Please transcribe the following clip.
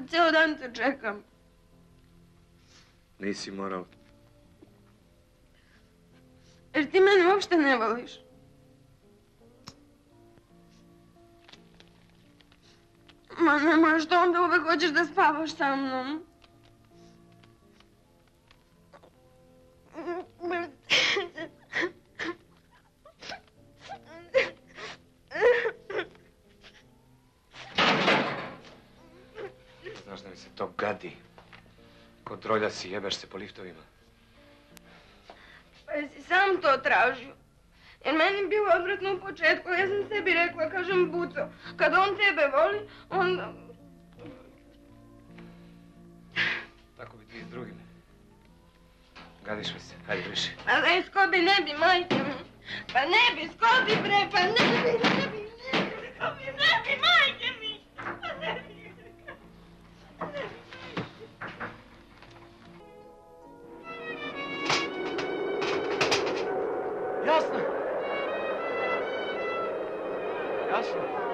Sad cijelo dan te čekam. Nisi morao. Jer ti mene uopšte ne voliš. Ma nemoj, što onda uvek hoćeš da spavaš sa mnom? Znaš da mi se to gadi. Kontrolja si, jebeš se po liftovima. Pa jesi sam to tražio? Jer meni je bilo odvratno u početku, ja sam sebi rekla, kažem Buco, kad on tebe voli, onda... Tako bi ti i s drugim. Gadiš mi se, hajde briši. Pa ne, Skobi, ne bi, majke mi. Pa ne bi, Skobi, bre, pa ne bi, Skobi, ne bi, majke mi. Pa ne bi. Jasno. Jasno.